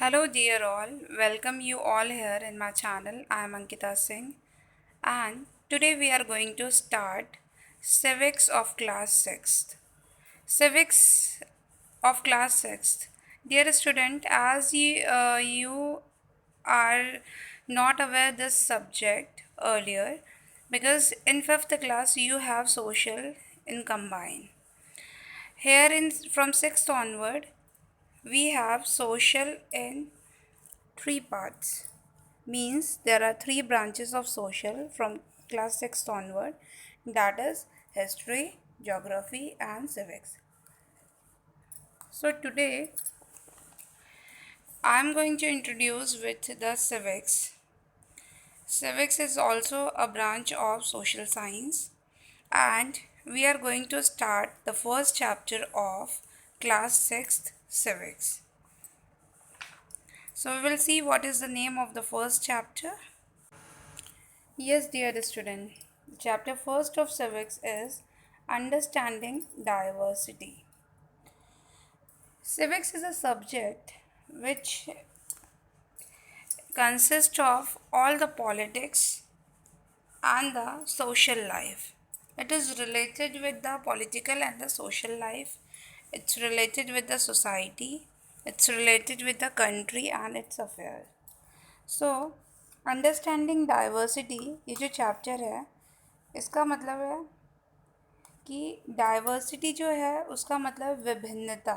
Hello, dear all. Welcome you all here in my channel. I am Ankita Singh, and today we are going to start Civics of Class 6th. Civics of Class 6th. Dear student, as you are not aware this subject earlier, because in 5th class you have social in combine. Here in from 6th onward, we have social in three parts. Means there are three branches of social from class 6 onward, that is history, geography and civics. So today I am going to introduce with the civics. Civics is also a branch of social science, and we are going to start the first chapter of class 6th civics. So we will see what is the name of the first chapter. Yes, dear student. Chapter first of civics is understanding diversity. Civics is a subject which consists of all the politics and the social life. It is related with the political and the social life. It's related with the society. It's related with the country and its affairs. So, understanding diversity ये जो chapter है इसका मतलब है कि diversity जो है उसका मतलब विभिन्नता।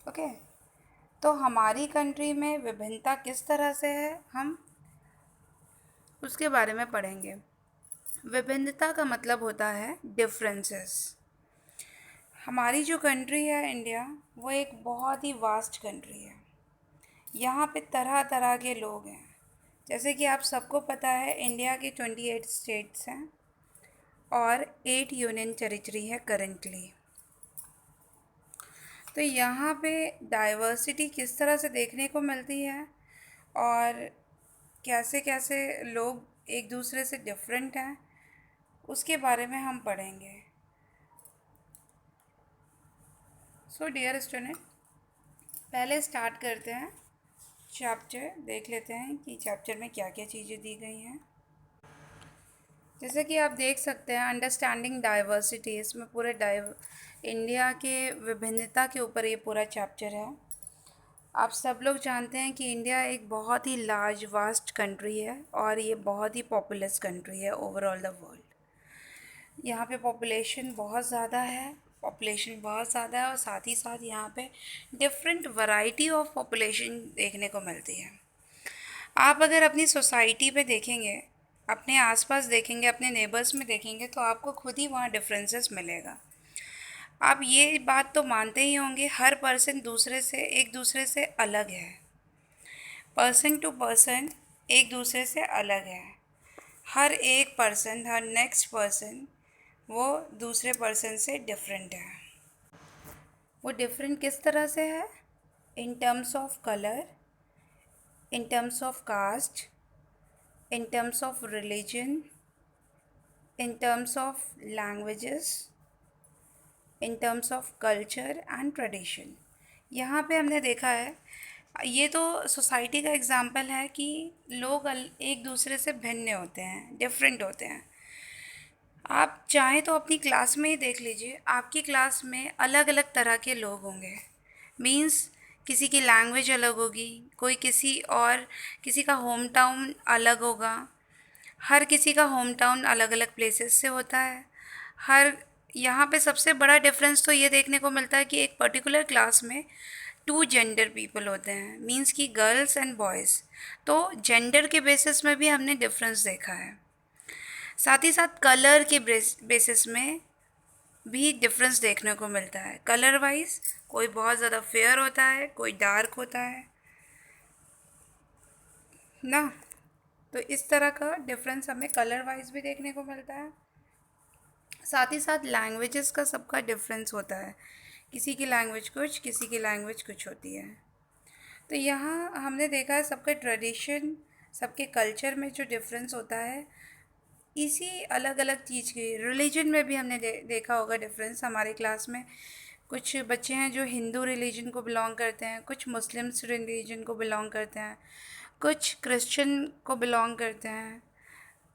ओके, तो हमारी कंट्री में विभिन्नता किस तरह से है हम उसके बारे में पढ़ेंगे। विभिन्नता का मतलब होता है डिफरेंसेस। हमारी जो कंट्री है इंडिया, वो एक बहुत ही वास्ट कंट्री है। यहाँ पे तरह तरह के लोग हैं। जैसे कि आप सबको पता है इंडिया के 28 स्टेट्स हैं और 8 यूनियन टेरिटरी है करेंटली। तो यहाँ पे डाइवर्सिटी किस तरह से देखने को मिलती है और कैसे कैसे लोग एक दूसरे से डिफरेंट हैं उसके बारे में हम पढ़ेंगे। सो डियर स्टूडेंट, पहले स्टार्ट करते हैं चैप्टर, देख लेते हैं कि चैप्टर में क्या क्या चीज़ें दी गई हैं। जैसे कि आप देख सकते हैं अंडरस्टैंडिंग डाइवर्सिटी, इसमें पूरे इंडिया के विभिन्नता के ऊपर ये पूरा चैप्टर है। आप सब लोग जानते हैं कि इंडिया एक बहुत ही लार्ज वास्ट कंट्री है और ये बहुत ही पॉपुलस कंट्री है ओवरऑल द वर्ल्ड। यहाँ पे पॉपुलेशन बहुत ज़्यादा है, और साथ ही साथ यहाँ पे डिफरेंट वैरायटी ऑफ पॉपुलेशन देखने को मिलती है। आप अगर अपनी सोसाइटी पे देखेंगे, अपने आसपास देखेंगे, अपने नेबर्स में देखेंगे तो आपको खुद ही वहाँ डिफरेंसेस मिलेगा। आप ये बात तो मानते ही होंगे, हर पर्सन एक दूसरे से अलग है। पर्सन टू पर्सन एक दूसरे से अलग है। हर एक पर्सन, हर नेक्स्ट पर्सन वो दूसरे पर्सन से डिफरेंट है। वो डिफरेंट किस तरह से है? In terms of colour, in terms of caste, in terms of religion, in terms of languages, in terms of culture and tradition। यहाँ पे हमने देखा है, ये तो सोसाइटी का एग्ज़ाम्पल है कि लोग एक दूसरे से भिन्न होते हैं, डिफरेंट होते हैं। आप चाहें तो अपनी क्लास में ही देख लीजिए, आपकी क्लास में अलग अलग तरह के लोग होंगे। मीन्स किसी की लैंग्वेज अलग होगी, किसी का होम टाउन अलग होगा। हर किसी का होम टाउन अलग अलग प्लेसेस से होता है। यहाँ पे सबसे बड़ा डिफरेंस तो ये देखने को मिलता है कि एक पर्टिकुलर क्लास में 2 जेंडर पीपल होते हैं, मीन्स कि गर्ल्स एंड बॉयज़। तो जेंडर के बेसिस में भी हमने डिफरेंस देखा है। साथ ही साथ कलर के बेसिस में भी डिफरेंस देखने को मिलता है। कलर वाइज कोई बहुत ज़्यादा फेयर होता है, कोई डार्क होता है ना। तो इस तरह का डिफरेंस हमें कलर वाइज भी देखने को मिलता है। साथ ही साथ लैंग्वेजेस का सबका डिफरेंस होता है। किसी की लैंग्वेज कुछ, किसी की लैंग्वेज कुछ होती है। तो यहाँ हमने देखा है सबका ट्रेडिशन, सबके कल्चर में जो डिफरेंस होता है, इसी अलग अलग चीज़ की रिलीजन में भी हमने देखा होगा डिफरेंस। हमारे क्लास में कुछ बच्चे हैं जो हिंदू रिलीजन को बिलोंग करते हैं, कुछ मुस्लिम्स रिलीजन को बिलोंग करते हैं, कुछ क्रिश्चियन को बिलोंग करते हैं,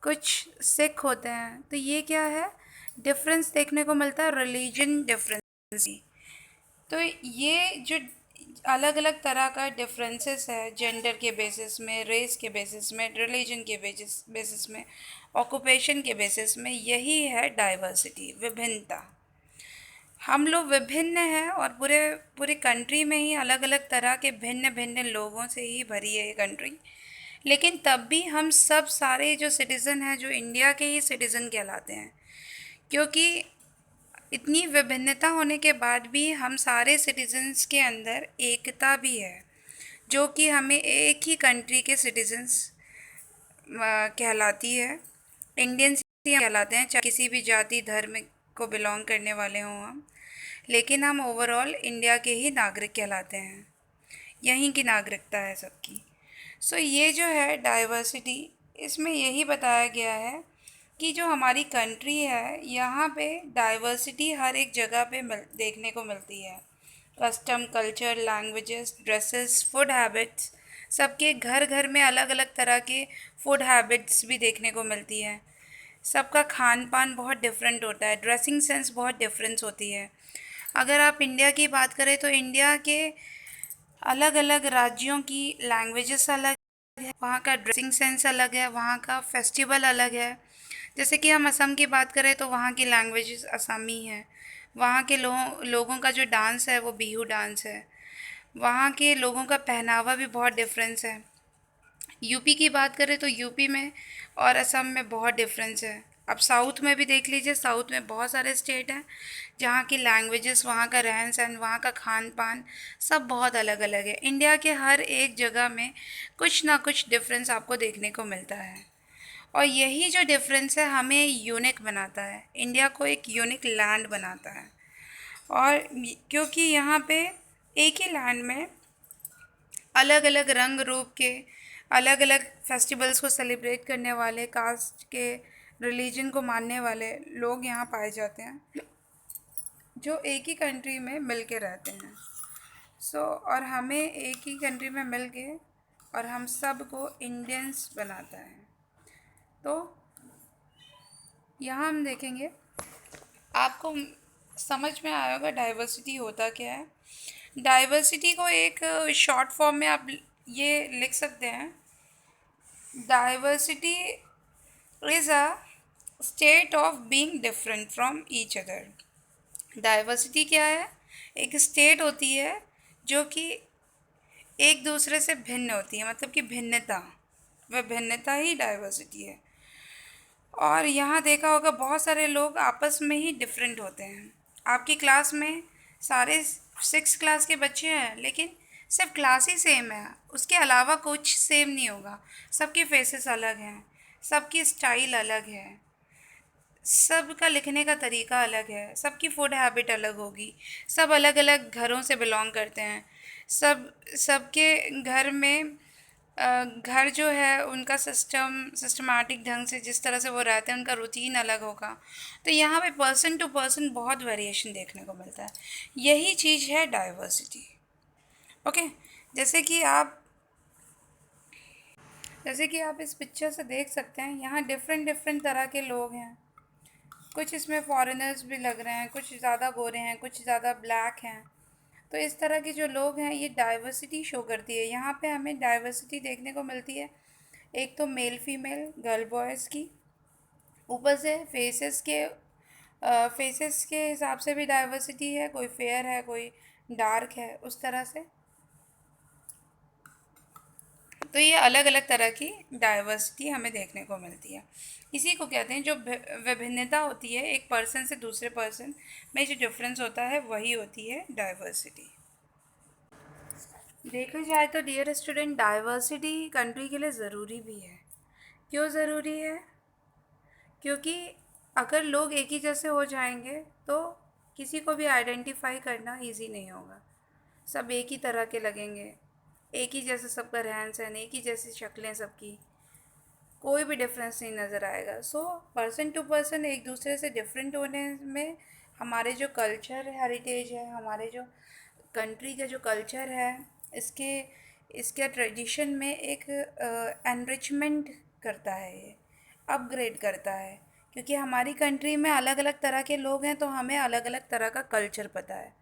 कुछ सिख होते हैं। तो ये क्या है, डिफरेंस देखने को मिलता है, रिलीजन डिफरेंस। तो ये जो अलग अलग तरह का डिफरेंसेस है, जेंडर के बेसिस में, रेस के बेसिस में, रिलीजन के बेसिस में, ऑक्यूपेशन के बेसिस में, यही है डाइवर्सिटी, विभिन्नता। हम लोग विभिन्न हैं और पूरे पूरी कंट्री में ही अलग अलग तरह के भिन्न भिन्न लोगों से ही भरी है ये कंट्री। लेकिन तब भी हम सब सारे जो सिटीज़न हैं, जो इंडिया के ही सिटीज़न कहलाते हैं, क्योंकि इतनी विभिन्नता होने के बाद भी हम सारे सिटीजन्स के अंदर एकता भी है, जो कि हमें एक ही कंट्री के सिटीजन्स कहलाती है। इंडियंस ही कहलाते हैं, चाहे किसी भी जाति धर्म को बिलोंग करने वाले हों हम, लेकिन हम ओवरऑल इंडिया के ही नागरिक कहलाते हैं, यहीं की नागरिकता है सबकी। सो ये जो है डाइवर्सिटी, इसमें यही बताया गया है कि जो हमारी कंट्री है, यहाँ पे डाइवर्सिटी हर एक जगह पे देखने को मिलती है। Custom, culture, languages, dresses, food habits, सबके घर घर में अलग अलग तरह के फूड हैबिट्स भी देखने को मिलती है। सबका खान पान बहुत डिफरेंट होता है, ड्रेसिंग सेंस बहुत डिफरेंस होती है। अगर आप इंडिया की बात करें तो इंडिया के अलग अलग राज्यों की लैंग्वेजेस अलग है, वहाँ का ड्रेसिंग सेंस अलग है, वहाँ का फेस्टिवल अलग है। जैसे कि हम असम की बात करें तो वहाँ की लैंग्वेजेस असमी है, वहाँ के लोगों का जो डांस है वो बिहू डांस है, वहाँ के लोगों का पहनावा भी बहुत डिफरेंस है। यूपी की बात करें तो यूपी में और असम में बहुत डिफरेंस है। अब साउथ में भी देख लीजिए, साउथ में बहुत सारे स्टेट हैं जहाँ की लैंग्वेजेस, वहाँ का रहन सहन, वहाँ का खान पान सब बहुत अलग अलग है। इंडिया के हर एक जगह में कुछ ना कुछ डिफरेंस आपको देखने को मिलता है, और यही जो डिफरेंस है हमें यूनिक बनाता है, इंडिया को एक यूनिक लैंड बनाता है। और क्योंकि यहाँ पे एक ही लैंड में अलग अलग रंग रूप के, अलग अलग फेस्टिवल्स को सेलिब्रेट करने वाले, कास्ट के, रिलीजन को मानने वाले लोग यहाँ पाए जाते हैं, जो एक ही कंट्री में मिल के रहते हैं। और हमें एक ही कंट्री में मिल के और हम सब को इंडियंस बनाता है। तो यहाँ हम देखेंगे, आपको समझ में आया होगा डाइवर्सिटी होता क्या है। डाइवर्सिटी को एक शॉर्ट फॉर्म में आप ये लिख सकते हैं, diversity is a state of being different from each other. Diversity क्या है, एक स्टेट होती है जो कि एक दूसरे से भिन्न होती है, मतलब कि भिन्नता, वह भिन्नता ही डाइवर्सिटी है। और यहाँ देखा होगा बहुत सारे लोग आपस में ही डिफरेंट होते हैं। आपकी क्लास में सारे 6 क्लास के बच्चे हैं, लेकिन सिर्फ क्लास ही सेम है, उसके अलावा कुछ सेम नहीं होगा। सबके फेसेस अलग हैं, सबकी स्टाइल अलग है, सबका लिखने का तरीका अलग है, सबकी फूड हैबिट अलग होगी, सब अलग अलग घरों से बिलोंग करते हैं। सबके घर में घर जो है उनका सिस्टमैटिक ढंग से जिस तरह से वो रहते हैं, उनका रूटीन अलग होगा। तो यहाँ पे पर्सन टू पर्सन बहुत वेरिएशन देखने को मिलता है। यही चीज़ है डाइवर्सिटी। ओके, जैसे कि आप इस पिक्चर से देख सकते हैं, यहाँ डिफरेंट डिफरेंट तरह के लोग हैं। कुछ इसमें फॉरेनर्स भी लग रहे हैं, कुछ ज़्यादा गोरे हैं, कुछ ज़्यादा ब्लैक हैं। तो इस तरह के जो लोग हैं, ये डाइवर्सिटी शो करती है। यहाँ पे हमें डाइवर्सिटी देखने को मिलती है, एक तो मेल फीमेल, गर्ल बॉयज़ की, ऊपर से फेसेस के हिसाब से भी डाइवर्सिटी है, कोई फेयर है, कोई डार्क है, उस तरह से। तो ये अलग अलग तरह की डाइवर्सिटी हमें देखने को मिलती है। इसी को कहते हैं, जो विभिन्नता होती है एक पर्सन से दूसरे पर्सन में, जो डिफरेंस होता है वही होती है डाइवर्सिटी। देखा जाए तो डियर स्टूडेंट, डाइवर्सिटी कंट्री के लिए ज़रूरी भी है। क्यों ज़रूरी है? क्योंकि अगर लोग एक ही जैसे हो जाएंगे तो किसी को भी आइडेंटिफाई करना इजी नहीं होगा। सब एक ही तरह के लगेंगे, एक ही जैसे सबका रहन सहन, एक ही जैसी शक्लें सबकी, कोई भी डिफरेंस नहीं नज़र आएगा। पर्सन टू पर्सन एक दूसरे से डिफरेंट होने में हमारे जो कल्चर हेरिटेज है, हमारे जो कंट्री का जो कल्चर है, इसके इसके ट्रेडिशन में एक एनरिचमेंट करता है, ये अपग्रेड करता है। क्योंकि हमारी कंट्री में अलग अलग तरह के लोग हैं, तो हमें अलग अलग तरह का कल्चर पता है,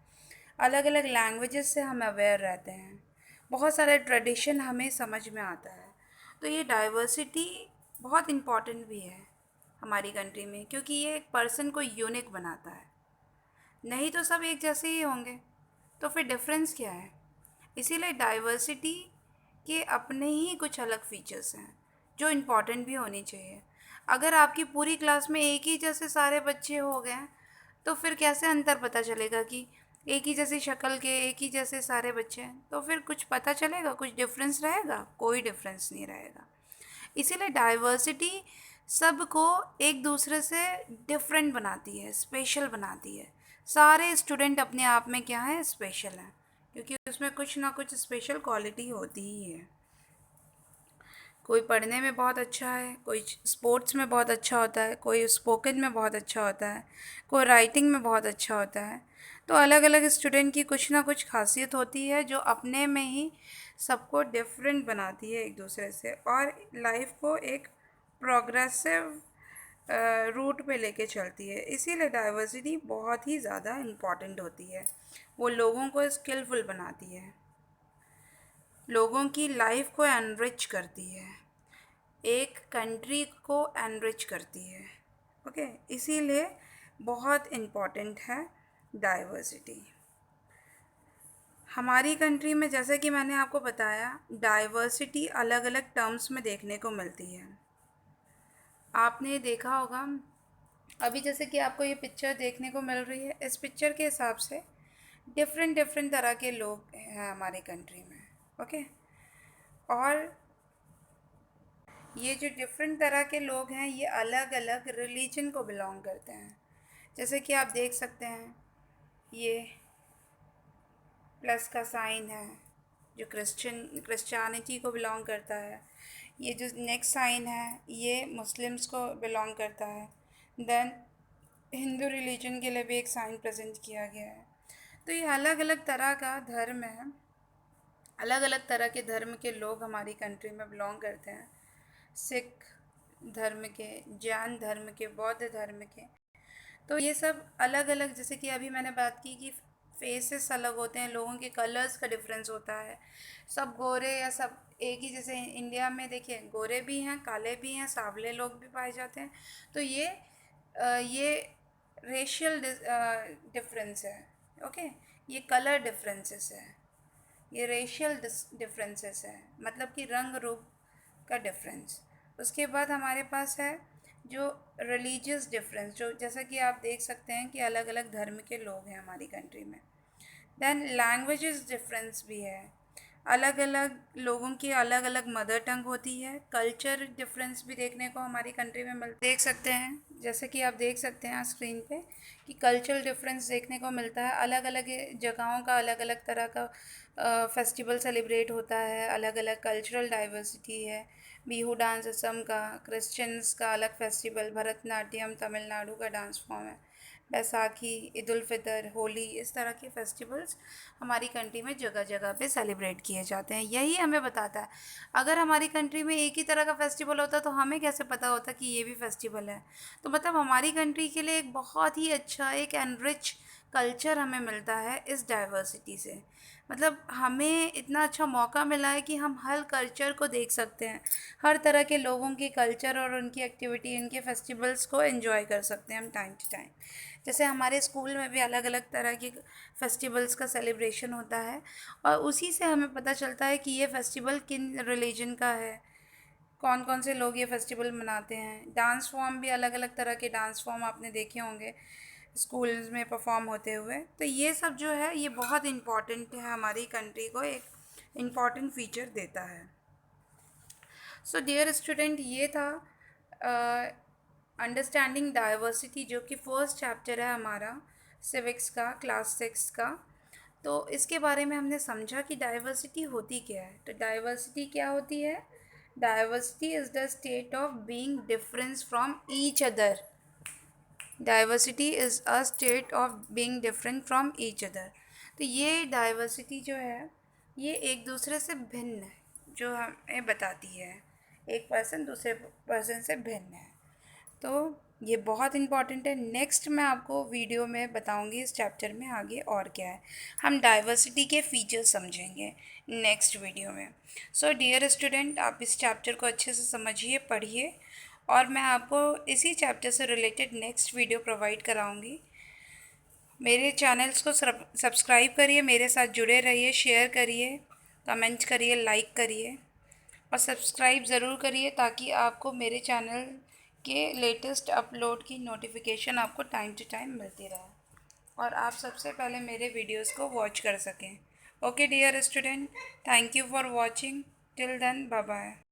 अलग अलग लैंग्वेजेस से हम अवेयर रहते हैं, बहुत सारे ट्रेडिशन हमें समझ में आता है। तो ये डाइवर्सिटी बहुत इम्पॉर्टेंट भी है हमारी कंट्री में, क्योंकि ये एक पर्सन को यूनिक बनाता है। नहीं तो सब एक जैसे ही होंगे, तो फिर डिफरेंस क्या है? इसीलिए डाइवर्सिटी के अपने ही कुछ अलग फीचर्स हैं जो इम्पॉर्टेंट भी होनी चाहिए। अगर आपकी पूरी क्लास में एक ही जैसे सारे बच्चे हो गए हैं, तो फिर कैसे अंतर पता चलेगा कि एक ही जैसी शक्ल के एक ही जैसे सारे बच्चे हैं? तो फिर कुछ पता चलेगा, कुछ डिफरेंस रहेगा? कोई डिफरेंस नहीं रहेगा। इसीलिए डाइवर्सिटी सबको एक दूसरे से डिफरेंट बनाती है, स्पेशल बनाती है। सारे स्टूडेंट अपने आप में क्या है, स्पेशल हैं, क्योंकि उसमें कुछ ना कुछ स्पेशल क्वालिटी होती ही है। कोई पढ़ने में बहुत अच्छा है, कोई स्पोर्ट्स में बहुत अच्छा होता है, कोई स्पोकन में बहुत अच्छा होता है, कोई राइटिंग में बहुत अच्छा होता है। तो अलग अलग स्टूडेंट की कुछ ना कुछ खासियत होती है जो अपने में ही सबको डिफरेंट बनाती है एक दूसरे से, और लाइफ को एक प्रोग्रेसिव रूट पे लेके चलती है। इसीलिए डाइवर्सिटी बहुत ही ज़्यादा इम्पॉर्टेंट होती है। वो लोगों को स्किलफुल बनाती है, लोगों की लाइफ को एनरिच करती है, एक कंट्री को एनरिच करती है। ओके, इसीलिए बहुत इम्पॉर्टेंट है डाइवर्सिटी। हमारी कंट्री में, जैसे कि मैंने आपको बताया, डाइवर्सिटी अलग अलग टर्म्स में देखने को मिलती है। आपने देखा होगा अभी, जैसे कि आपको ये पिक्चर देखने को मिल रही है, इस पिक्चर के हिसाब से डिफरेंट डिफरेंट तरह के लोग हैं हमारी कंट्री में। ओके, और ये जो डिफरेंट तरह के लोग हैं, ये अलग अलग रिलीजन को बिलोंग करते हैं। जैसे कि आप देख सकते हैं, ये प्लस का साइन है जो क्रिश्चियनिटी को बिलोंग करता है। ये जो नेक्स्ट साइन है, ये मुस्लिम्स को बिलोंग करता है। देन हिंदू रिलीजन के लिए भी एक साइन प्रेजेंट किया गया है। तो ये अलग अलग तरह का धर्म है, अलग अलग तरह के धर्म के लोग हमारी कंट्री में बिलोंग करते हैं। सिख धर्म के, जैन धर्म के, बौद्ध धर्म के। तो ये सब अलग अलग, जैसे कि अभी मैंने बात की कि फेसेस अलग होते हैं, लोगों के कलर्स का डिफरेंस होता है। सब गोरे या सब एक ही, जैसे इंडिया में देखिए, गोरे भी हैं, काले भी हैं, सांवले लोग भी पाए जाते हैं। तो ये रेशियल डिफरेंस है। ओके, ये कलर डिफरेंसेस है, ये रेशियल डिफरेंसेस है, मतलब कि रंग रूप का डिफरेंस। उसके बाद हमारे पास है जो रिलीजियस डिफरेंस, जो जैसा कि आप देख सकते हैं कि अलग अलग धर्म के लोग हैं हमारी कंट्री में। देन लैंग्वेजेस डिफरेंस भी है, अलग अलग लोगों की अलग अलग मदर टंग होती है। कल्चर डिफरेंस भी देखने को हमारी कंट्री में देख सकते हैं, जैसे कि आप देख सकते हैं स्क्रीन पे कि कल्चरल डिफरेंस देखने को मिलता है। अलग अलग जगहों का अलग अलग तरह का फेस्टिवल सेलिब्रेट होता है, अलग अलग कल्चरल डाइवर्सिटी है। बिहू डांस असम का, क्रिश्चियंस का अलग फेस्टिवल, भरतनाट्यम तमिलनाडु का डांस फॉर्म है, बैसाखी, ईद उल फितर, होली, इस तरह के फेस्टिवल्स हमारी कंट्री में जगह जगह पे सेलिब्रेट किए जाते हैं। यही हमें बताता है, अगर हमारी कंट्री में एक ही तरह का फेस्टिवल होता तो हमें कैसे पता होता कि ये भी फेस्टिवल है? तो मतलब हमारी कंट्री के लिए एक बहुत ही अच्छा, एक एनरिच कल्चर हमें मिलता है इस डाइवर्सिटी से। मतलब हमें इतना अच्छा मौका मिला है कि हम हर कल्चर को देख सकते हैं, हर तरह के लोगों की कल्चर और उनकी एक्टिविटी, उनके फेस्टिवल्स को एंजॉय कर सकते हैं हम टाइम टू टाइम। जैसे हमारे स्कूल में भी अलग अलग तरह के फेस्टिवल्स का सेलिब्रेशन होता है, और उसी से हमें पता चलता है कि ये फेस्टिवल किन रिलीजन का है, कौन कौन से लोग ये फेस्टिवल मनाते हैं। डांस फॉर्म भी, अलग अलग तरह के डांस फॉर्म आपने देखे होंगे स्कूल्स में परफॉर्म होते हुए। तो ये सब जो है, ये बहुत इम्पॉर्टेंट है, हमारी कंट्री को एक इम्पॉर्टेंट फीचर देता है। सो डियर स्टूडेंट, ये था अंडरस्टैंडिंग डाइवर्सिटी, जो कि फर्स्ट चैप्टर है हमारा सिविक्स का, क्लास 6 का। तो इसके बारे में हमने समझा कि डाइवर्सिटी होती क्या है। तो डाइवर्सिटी क्या होती है? Diversity is the state of being difference from each other. Diversity is a state of being different from each other. तो ये डाइवर्सिटी जो है ये एक दूसरे से भिन्न है, जो हमें बताती है एक पर्सन दूसरे पर्सन से भिन्न है। तो ये बहुत इम्पॉर्टेंट है। नेक्स्ट मैं आपको वीडियो में बताऊंगी इस चैप्टर में आगे और क्या है। हम डाइवर्सिटी के फीचर्स समझेंगे नेक्स्ट वीडियो में। सो डियर स्टूडेंट, आप इस चैप्टर को अच्छे से समझिए, पढ़िए, और मैं आपको इसी चैप्टर से रिलेटेड नेक्स्ट वीडियो प्रोवाइड कराऊंगी। मेरे चैनल्स को सब्सक्राइब करिए, मेरे साथ जुड़े रहिए, शेयर करिए, कमेंट करिए, लाइक करिए और सब्सक्राइब ज़रूर करिए ताकि आपको मेरे चैनल के लेटेस्ट अपलोड की नोटिफिकेशन आपको टाइम टू टाइम मिलती रहे और आप सबसे पहले मेरे वीडियोस को वॉच कर सकें। Okay dear student, thank you for watching. Till then, bye bye.